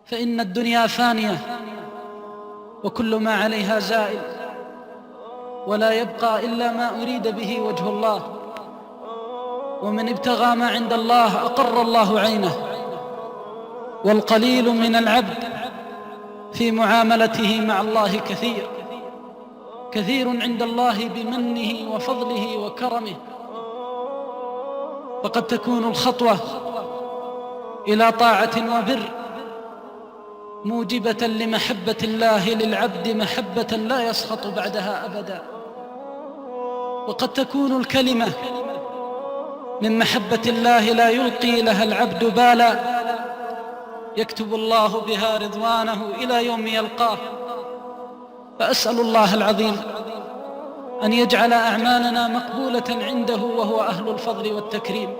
فإن الدنيا فانية وكل ما عليها زائل، ولا يبقى إلا ما أريد به وجه الله، ومن ابتغى ما عند الله أقر الله عينه. والقليل من العبد في معاملته مع الله كثير عند الله بمنه وفضله وكرمه. فقد تكون الخطوة إلى طاعة وبر موجبة لمحبة الله للعبد محبة لا يسخط بعدها أبدا، وقد تكون الكلمة من محبة الله لا يلقي لها العبد بالا، يكتب الله بها رضوانه إلى يوم يلقاه. فأسأل الله العظيم أن يجعل أعمالنا مقبولة عنده وهو أهل الفضل والتكريم.